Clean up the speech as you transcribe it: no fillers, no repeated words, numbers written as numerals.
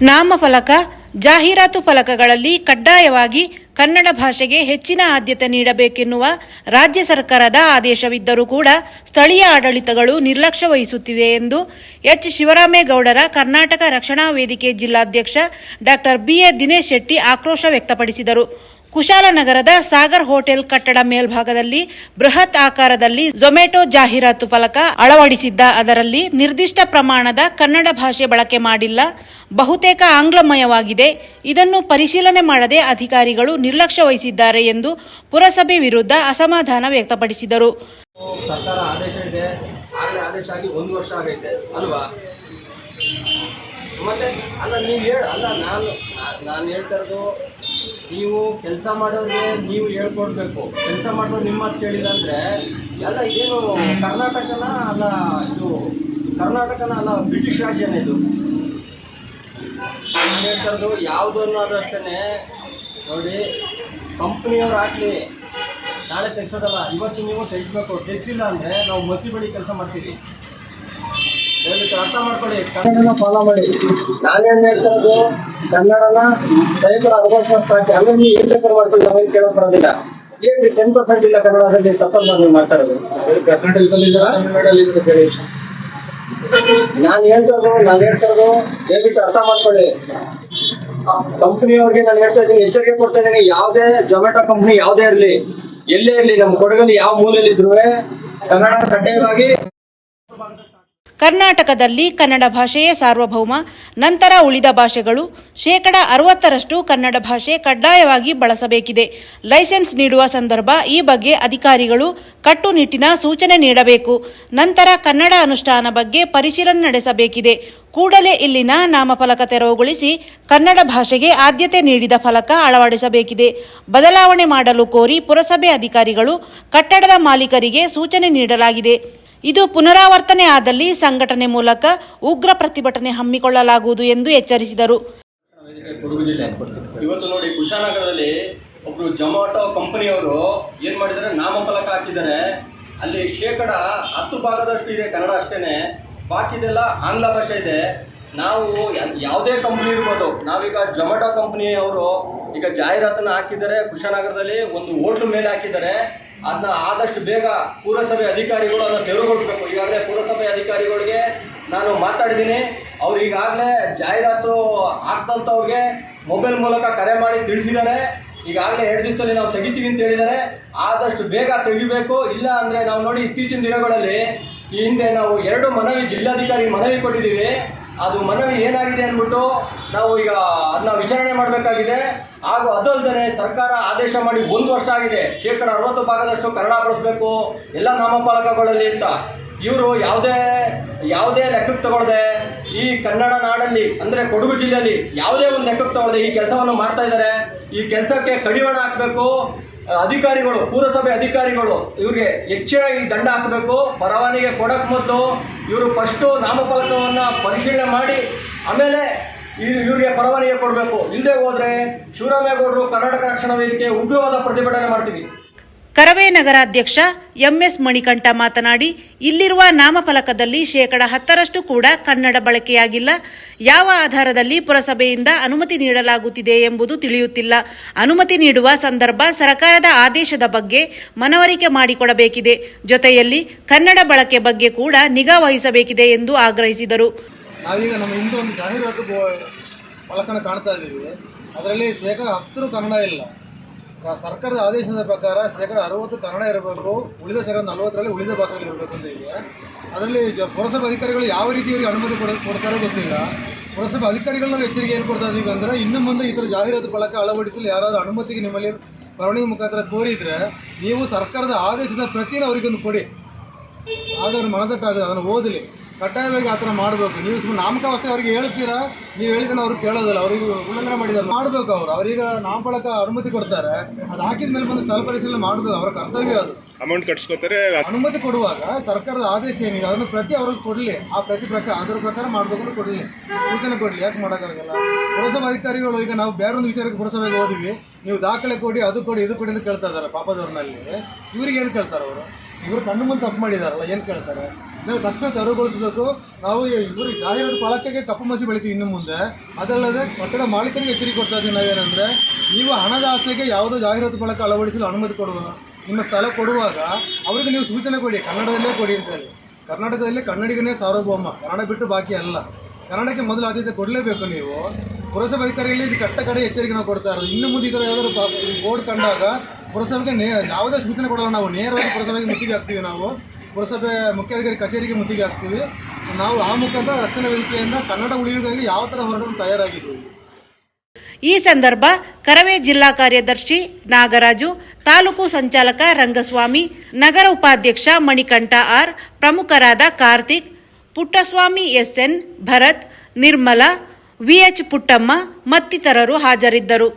ನಾಮಫಲಕ, ಜಾಹೀರಾತು ಫಲಕಗಳಲ್ಲಿ ಕಡ್ಡಾಯವಾಗಿ ಕನ್ನಡ ಭಾಷೆಗೆ ಹೆಚ್ಚಿನ ಆದ್ಯತೆ ನೀಡಬೇಕೆನ್ನುವ ರಾಜ್ಯ ಸರ್ಕಾರದ ಆದೇಶವಿದ್ದರೂ ಕೂಡ ಸ್ಥಳೀಯ ಆಡಳಿತಗಳು ನಿರ್ಲಕ್ಷ್ಯ ವಹಿಸುತ್ತಿವೆ ಎಂದು ಎಚ್. ಶಿವರಾಮೇಗೌಡರ ಕರ್ನಾಟಕ ರಕ್ಷಣಾ ವೇದಿಕೆ ಜಿಲ್ಲಾಧ್ಯಕ್ಷ ಡಾ. ಬಿ. ಎ. ದಿನೇಶ್ ಶೆಟ್ಟಿ ಆಕ್ರೋಶ ವ್ಯಕ್ತಪಡಿಸಿದರು. ಕುಶಾಲನಗರದ ಸಾಗರ್ ಹೋಟೆಲ್ ಕಟ್ಟಡ ಮೇಲ್ಭಾಗದಲ್ಲಿ ಬೃಹತ್ ಆಕಾರದಲ್ಲಿ ಝೊಮ್ಯಾಟೊ ಜಾಹೀರಾತು ಫಲಕ ಅಳವಡಿಸಿದ್ದ ಅದರಲ್ಲಿ ನಿರ್ದಿಷ್ಟ ಪ್ರಮಾಣದ ಕನ್ನಡ ಭಾಷೆ ಬಳಕೆ ಮಾಡಿಲ್ಲ, ಬಹುತೇಕ ಆಂಗ್ಲಮಯವಾಗಿದೆ. ಇದನ್ನು ಪರಿಶೀಲನೆ ಮಾಡದೆ ಅಧಿಕಾರಿಗಳು ನಿರ್ಲಕ್ಷ್ಯ ವಹಿಸಿದ್ದಾರೆ ಎಂದು ಪುರಸಭೆ ವಿರುದ್ಧ ಅಸಮಾಧಾನ ವ್ಯಕ್ತಪಡಿಸಿದರು. ಸರ್ಕಾರ ಆದೇಶ ಇದೆ, ಆಗಲೇ ಆದೇಶ ಆಗಿ 1 ವರ್ಷ ಆಗೈತೆ ಅಲ್ವಾ? ಮತ್ತೆ ಅಲ್ಲ ನಾನು ಹೇಳ್ತಾ ಇರೋದು, ನೀವು ಕೆಲಸ ಮಾಡೋರಿಗೆ ನೀವು ಹೇಳ್ಕೊಡ್ಬೇಕು. ಕೆಲಸ ಮಾಡೋರು ನಿಮ್ಮ ಮಾತು ಕೇಳಿಲ್ಲ ಅಂದರೆ ಎಲ್ಲ ಏನು ಕರ್ನಾಟಕನ ಅಲ್ಲ ಬ್ರಿಟಿಷ್ ರಾಜ್ಯನೇ ಇದು. ನಾನು ಹೇಳ್ತಾ ಇರೋದು ಯಾವುದನ್ನು ಅದು ಅಷ್ಟೇ ನೋಡಿ, ಕಂಪ್ನಿಯವ್ರು ಹಾಕಲಿ, ನಾಳೆ ತೆಗ್ಸೋದಲ್ಲ, ಇವತ್ತು ನೀವು ತೆಗಿಸ್ಬೇಕು. ತೆಗಿಸಿಲ್ಲ ಅಂದರೆ ನಾವು ಮಸಿ ಬಳಿ ಕೆಲಸ ಮಾಡ್ತೀವಿ. ದಯವಿಟ್ಟು ಅರ್ಥ ಮಾಡ್ಕೊಳ್ಳಿ, ಕನ್ನಡನ ಫಾಲೋ ಮಾಡಿ. ನಾನೇನು ಹೇಳ್ತಾ ಇರೋದು, ಕನ್ನಡನ ದಯವಿಟ್ಟು 60% ಸಾಕಿ, ಅಂದ್ರೆ ನೀವು ಏನು ಬೇಕಾದ್ರೂ ಮಾಡ್ಕೊಳ್ಳಿ, ನಾವೇನು ಕೇಳೋಕೆ ಬರೋದಿಲ್ಲ. ಏನು 10% ಇಲ್ಲ ಕನ್ನಡದಲ್ಲಿ ತಪ್ಪಲ್ಲ ನೀವು ಮಾತಾಡೋದು. ಕನ್ನಡದಲ್ಲಿ ಹೇಳಿ. ನಾನು ಹೇಳ್ತಾ ಇರೋದು ದಯವಿಟ್ಟು ಅರ್ಥ ಮಾಡ್ಕೊಳ್ಳಿ. ಕಂಪ್ನಿಯವ್ರಿಗೆ ನಾನು ಹೇಳ್ತಾ ಇದ್ದೀನಿ, ಎಚ್ಚರಿಕೆ ಕೊಡ್ತಾ ಇದ್ದೀನಿ. ಯಾವುದೇ ಝೊಮ್ಯಾಟೊ ಕಂಪ್ನಿ ಯಾವುದೇ ಇರಲಿ, ಎಲ್ಲೇ ಇರಲಿ, ನಮ್ಮ ಕೊಡಗಲ್ಲಿ ಯಾವ ಮೂಲೆಯಲ್ಲಿ ಇದ್ರು ಕನ್ನಡ ಕಡ್ಡಾಯವಾಗಿ. ಕರ್ನಾಟಕದಲ್ಲಿ ಕನ್ನಡ ಭಾಷೆಯೇ ಸಾರ್ವಭೌಮ, ನಂತರ ಉಳಿದ ಭಾಷೆಗಳು. 60% ಕನ್ನಡ ಭಾಷೆ ಕಡ್ಡಾಯವಾಗಿ ಬಳಸಬೇಕಿದೆ. ಲೈಸೆನ್ಸ್ ನೀಡುವ ಸಂದರ್ಭ ಈ ಬಗ್ಗೆ ಅಧಿಕಾರಿಗಳು ಕಟ್ಟುನಿಟ್ಟಿನ ಸೂಚನೆ ನೀಡಬೇಕು. ನಂತರ ಕನ್ನಡ ಅನುಷ್ಠಾನ ಬಗ್ಗೆ ಪರಿಶೀಲನೆ ನಡೆಸಬೇಕಿದೆ. ಕೂಡಲೇ ಇಲ್ಲಿನ ನಾಮಫಲಕ ತೆರವುಗೊಳಿಸಿ ಕನ್ನಡ ಭಾಷೆಗೆ ಆದ್ಯತೆ ನೀಡಿದ ಫಲಕ ಅಳವಡಿಸಬೇಕಿದೆ. ಬದಲಾವಣೆ ಮಾಡಲು ಕೋರಿ ಪುರಸಭೆ ಅಧಿಕಾರಿಗಳು ಕಟ್ಟಡದ ಮಾಲೀಕರಿಗೆ ಸೂಚನೆ ನೀಡಲಾಗಿದೆ. ಇದು ಪುನರಾವರ್ತನೆ ಆದಲ್ಲಿ ಸಂಘಟನೆ ಮೂಲಕ ಉಗ್ರ ಪ್ರತಿಭಟನೆ ಹಮ್ಮಿಕೊಳ್ಳಲಾಗುವುದು ಎಂದು ಎಚ್ಚರಿಸಿದರು. ಇವತ್ತು ನೋಡಿ, ಕುಶಾಲನಗರದಲ್ಲಿ ಒಬ್ರು ಝೊಮ್ಯಾಟೊ ಕಂಪನಿಯವರು ಏನ್ ಮಾಡಿದ್ದಾರೆ, ನಾಮಫಲಕ ಹಾಕಿದ್ದಾರೆ. ಅಲ್ಲಿ 10% ಇದೆ ಕನ್ನಡ ಅಷ್ಟೇನೆ, ಬಾಕಿದೆಲ್ಲ ಆಂಗ್ಲ ಭಾಷೆ ಇದೆ. ನಾವು ಯಾವುದೇ ಕಂಪ್ನಿ ಇರ್ಬೋದು, ನಾವೀಗ ಝೊಮ್ಯಾಟೊ ಕಂಪ್ನಿಯವರು ಈಗ ಜಾಹೀರಾತನ್ನ ಹಾಕಿದ್ದಾರೆ. ಕುಶಾಲನಗರದಲ್ಲಿ ಒಂದು ಹೋಟ್ಲು ಮೇಲೆ ಹಾಕಿದ್ದಾರೆ. ಅದನ್ನ ಆದಷ್ಟು ಬೇಗ ಪುರಸಭೆ ಅಧಿಕಾರಿಗಳು ಅದನ್ನು ತೆರವುಗೊಳಿಸಬೇಕು. ಈಗಾಗಲೇ ಪುರಸಭೆ ಅಧಿಕಾರಿಗಳಿಗೆ ನಾನು ಮಾತಾಡಿದ್ದೀನಿ. ಅವ್ರು ಈಗಾಗಲೇ ಜಾಹೀರಾತು ಹಾಕ್ದಂಥವ್ರಿಗೆ ಮೊಬೈಲ್ ಮೂಲಕ ಕರೆ ಮಾಡಿ ತಿಳಿಸಿದ್ದಾರೆ. ಈಗಾಗಲೇ 2 ದಿವಸದಲ್ಲಿ ನಾವು ತೆಗಿತೀವಿ ಅಂತ ಹೇಳಿದ್ದಾರೆ. ಆದಷ್ಟು ಬೇಗ ತೆಗಿಬೇಕು. ಇಲ್ಲ ಅಂದರೆ ನಾವು ನೋಡಿ, ಇತ್ತೀಚಿನ ದಿನಗಳಲ್ಲಿ ಈ ಹಿಂದೆ ನಾವು 2 ಜಿಲ್ಲಾಧಿಕಾರಿ ಮನವಿ ಕೊಟ್ಟಿದ್ದೀವಿ. ಅದು ಮನವಿ ಏನಾಗಿದೆ ಅಂದ್ಬಿಟ್ಟು ನಾವು ಈಗ ಅದನ್ನ ವಿಚಾರಣೆ ಮಾಡಬೇಕಾಗಿದೆ. ಹಾಗೂ ಅದಲ್ಲದೆ ಸರ್ಕಾರ ಆದೇಶ ಮಾಡಿ 1 ವರ್ಷ ಆಗಿದೆ, 60% ಕನ್ನಡ ಬಳಸಬೇಕು ಎಲ್ಲ ನಾಮಫಲಕಗಳಲ್ಲಿ ಅಂತ. ಇವರು ಯಾವುದೇ ಲೆಕ್ಕಕ್ಕೆ ತಗೊಳ್ಳದೆ ಈ ಕನ್ನಡ ನಾಡಲ್ಲಿ ಅಂದರೆ ಕೊಡಗು ಜಿಲ್ಲೆಯಲ್ಲಿ ಯಾವುದೇ ಒಂದು ಲೆಕ್ಕಕ್ಕೆ ತಗೊಳ್ಳದೆ ಈ ಕೆಲಸವನ್ನು ಮಾಡ್ತಾ ಇದ್ದಾರೆ. ಈ ಕೆಲಸಕ್ಕೆ ಕಡಿವಾಣ ಹಾಕಬೇಕು. ಅಧಿಕಾರಿಗಳು, ಪುರಸಭೆ ಅಧಿಕಾರಿಗಳು ಇವ್ರಿಗೆ ಹೆಚ್ಚಿನ ದಂಡ ಹಾಕಬೇಕು. ಪರವಾನಗಿ ಕೊಡಕ್ಕೆ ಮೊದಲು ಇವರು ಫಸ್ಟು ನಾಮಫಲಕವನ್ನು ಪರಿಶೀಲನೆ ಮಾಡಿ ಆಮೇಲೆ ಇವ್ರಿಗೆ ಪರವಾನಗಿ ಕೊಡಬೇಕು. ಇಲ್ಲದೆ ಹೋದರೆ ಶಿವರಾಮೇಗೌಡರು ಕರ್ನಾಟಕ ರಕ್ಷಣಾ ವೇದಿಕೆ ಉಗ್ರವಾದ ಪ್ರತಿಭಟನೆ ಮಾಡ್ತೀವಿ. ಕರವೇ ನಗರಾಧ್ಯಕ್ಷ ಎಂಎಸ್ ಮಣಿಕಂಠ ಮಾತನಾಡಿ, ಇಲ್ಲಿರುವ ನಾಮಫಲಕದಲ್ಲಿ 10% ಕೂಡ ಕನ್ನಡ ಬಳಕೆಯಾಗಿಲ್ಲ. ಯಾವ ಆಧಾರದಲ್ಲಿ ಪುರಸಭೆಯಿಂದ ಅನುಮತಿ ನೀಡಲಾಗುತ್ತಿದೆ ಎಂಬುದು ತಿಳಿಯುತ್ತಿಲ್ಲ. ಅನುಮತಿ ನೀಡುವ ಸಂದರ್ಭ ಸರ್ಕಾರದ ಆದೇಶದ ಬಗ್ಗೆ ಮನವರಿಕೆ ಮಾಡಿಕೊಡಬೇಕಿದೆ. ಜೊತೆಯಲ್ಲಿ ಕನ್ನಡ ಬಳಕೆ ಬಗ್ಗೆ ಕೂಡ ನಿಗಾ ವಹಿಸಬೇಕಿದೆ ಎಂದು ಆಗ್ರಹಿಸಿದರು. ನಾವೀಗ ನಮ್ಮ ಹಿಂದೆ ಒಂದು ಜಾಹೀರಾತು ಫಲಕನ ಕಾಣ್ತಾ ಇದ್ದೀವಿ. ಅದರಲ್ಲಿ 10% ಕನ್ನಡ ಇಲ್ಲ. ಸರ್ಕಾರದ ಆದೇಶದ ಪ್ರಕಾರ 60% ಕನ್ನಡ ಇರಬೇಕು, ಉಳಿದ 40% ಉಳಿದ ಭಾಷೆಗಳು ಇರಬೇಕು ಅಂತ ಇದೆ. ಅದರಲ್ಲಿ ಪುರಸಭೆ ಅಧಿಕಾರಿಗಳು ಯಾವ ರೀತಿ ಇವರಿಗೆ ಅನುಮತಿ ಕೊಡ್ತಾರೋ ಗೊತ್ತಿಲ್ಲ. ಪುರಸಭೆ ಅಧಿಕಾರಿಗಳು ನಾವು ಎಚ್ಚರಿಕೆ ಏನು ಕೊಡ್ತಾ ಇದ್ದೀವಿ ಅಂದರೆ, ಇನ್ನು ಮುಂದೆ ಈ ಥರ ಜಾಹೀರಾತು ಫಲಕ ಅಳವಡಿಸಲು ಯಾರಾದರೂ ಅನುಮತಿಗೆ ನಿಮ್ಮಲ್ಲಿ ಪರವಾನಗಿ ಮುಖಾಂತರ ಕೋರಿದರೆ ನೀವು ಸರ್ಕಾರದ ಆದೇಶದ ಪ್ರತಿನ ಅವರಿಗೊಂದು ಕೊಡಿ. ಆಗ ಅವ್ರು ಮನದಟ್ಟಾಗೋದು, ಅದನ್ನು ಓದಲಿ. ಕಡ್ಡಾಯವಾಗಿ ಆ ಥರ ಮಾಡಬೇಕು. ನೀವು ಸುಮ್ಮನೆ ನಾಮಕಾವಸ್ಥೆ ಅವ್ರಿಗೆ ಹೇಳ್ತೀರಾ, ನೀವು ಹೇಳಿದ್ರೆ ಅವ್ರು ಕೇಳೋದಿಲ್ಲ. ಅವ್ರಿಗೆ ಉಲ್ಲಂಘನೆ ಮಾಡಿದ್ದಾರೆ ಮಾಡಬೇಕು. ಅವ್ರೀಗ ನಾಮಫಲಕ ಅನುಮತಿ ಕೊಡ್ತಾರೆ, ಅದು ಹಾಕಿದ ಮೇಲೆ ಬಂದು ಸ್ಥಳ ಪರಿಶೀಲನೆ ಮಾಡಬೇಕು. ಅವರ ಕರ್ತವ್ಯ ಅದು. ಅಮೌಂಟ್ ಕಟ್ಸ್ಕೊತಾರೆ. ಅನುಮತಿ ಕೊಡುವಾಗ ಸರ್ಕಾರದ ಆದೇಶ ಏನಿದೆ ಅದನ್ನು ಪ್ರತಿ ಅವ್ರಿಗೆ ಕೊಡಲಿ. ಆ ಪ್ರತಿ ಪ್ರಕಾರ ಅದರ ಪ್ರಕಾರ ಮಾಡಬೇಕು ಅಂತ ಕೊಡಲಿ, ಸೂಚನೆ ಕೊಡಲಿ. ಯಾಕೆ ಮಾಡೋಕ್ಕಾಗಲ್ಲ? ಪುರಸಭಾ ಅಧಿಕಾರಿಗಳು ಈಗ ನಾವು ಬೇರೊಂದು ವಿಚಾರಕ್ಕೆ ಪುರಸಭೆಗೆ ಹೋದ್ವಿ, ನೀವು ದಾಖಲೆ ಕೊಡಿ, ಅದು ಕೊಡಿ, ಇದು ಕೊಡಿ ಅಂತ ಕೇಳ್ತಾ ಇದ್ದಾರೆ ಪಾಪದವ್ರನಲ್ಲಿ. ಇವ್ರಿಗೆ ಏನು ಕೇಳ್ತಾರೆ ಅವರು? ಇವರು ಕಣ್ಣು ಮುಂದೆ ತಪ್ಪು ಮಾಡಿದಾರಲ್ಲ, ಏನು ಕೇಳ್ತಾರೆ? ಇದನ್ನು ತಕ್ಷಣ ತೆರವುಗೊಳಿಸಬೇಕು. ನಾವು ಇವರು ಜಾಹೀರಾತು ಫಲಕಕ್ಕೆ ಕಪ್ಪು ಮಸಿ ಬೆಳಿತೀವಿ ಇನ್ನು ಮುಂದೆ. ಅದಲ್ಲದೆ ಕಟ್ಟಡ ಮಾಲೀಕರಿಗೆ ಎಚ್ಚರಿಕೆ ಕೊಡ್ತಾ ಇದ್ದೀವಿ ನಾವೇನೆಂದರೆ, ನೀವು ಹಣದ ಆಸೆಗೆ ಯಾವುದೋ ಜಾಹೀರಾತು ಫಲಕ ಅಳವಡಿಸಲು ಅನುಮತಿ ಕೊಡುವ ನಿಮ್ಮ ಸ್ಥಳ ಕೊಡುವಾಗ ಅವರಿಗೆ ನೀವು ಸೂಚನೆ ಕೊಡಿ, ಕನ್ನಡದಲ್ಲೇ ಕೊಡಿ ಅಂತೇಳಿ. ಕರ್ನಾಟಕದಲ್ಲಿ ಕನ್ನಡಿಗನೇ ಸಾರ್ವಭೌಮ, ಕನ್ನಡ ಬಿಟ್ಟು ಬಾಕಿ ಅಲ್ಲ. ಕನ್ನಡಕ್ಕೆ ಮೊದಲು ಆದ್ಯತೆ ಕೊಡಲೇಬೇಕು. ನೀವು ಪುರಸಭೆ ಅಧಿಕಾರಿಯಲ್ಲಿ ಇದು ಕಟ್ಟ ಕಡೆ ಎಚ್ಚರಿಕೆ ನಾವು ಕೊಡ್ತಾ ಇರೋದು. ಇನ್ನು ಮುಂದೆ ಈ ಥರ ಯಾವ್ದಾದ್ರು ಬೋರ್ಡ್ ಕಂಡಾಗ ಪುರಸಭೆಗೆ ಯಾವುದೇ ಸೂಚನೆ ಕೊಡೋಲ್ಲ. ನಾವು ನೇರವಾಗಿ ಪುರಸಭೆಗೆ ಮುತ್ತಿಗೆ ಹಾಕ್ತೀವಿ. ನಾವು ಪುರಸಭೆ ಮುಖ್ಯಾಧಿಕಾರಿ ಕಚೇರಿಗೆ ಮುತ್ತಿಗೆ ಹಾಕ್ತೀವಿ. ನಾವು ಆ ಮುಖಾಂತರ ರಕ್ಷಣಾ ವೇದಿಕೆಯಿಂದ ಕನ್ನಡ ಉಳಿವಿಗಾಗಿ ಯಾವ ಥರ ಹೋರಾಟಕ್ಕೆ ತಯಾರಾಗಿದ್ದೀವಿ. ಈ ಸಂದರ್ಭ ಕರವೇ ಜಿಲ್ಲಾ ಕಾರ್ಯದರ್ಶಿ ನಾಗರಾಜು, ತಾಲೂಕು ಸಂಚಾಲಕ ರಂಗಸ್ವಾಮಿ, ನಗರ ಉಪಾಧ್ಯಕ್ಷ ಮಣಿಕಂಠ ಆರ್, ಪ್ರಮುಖರಾದ ಕಾರ್ತಿಕ್, ಪುಟ್ಟಸ್ವಾಮಿ ಎಸ್ಎನ್, ಭರತ್, ನಿರ್ಮಲಾ, ವಿಎಚ್ ಪುಟ್ಟಮ್ಮ ಮತ್ತಿತರರು ಹಾಜರಿದ್ದರು.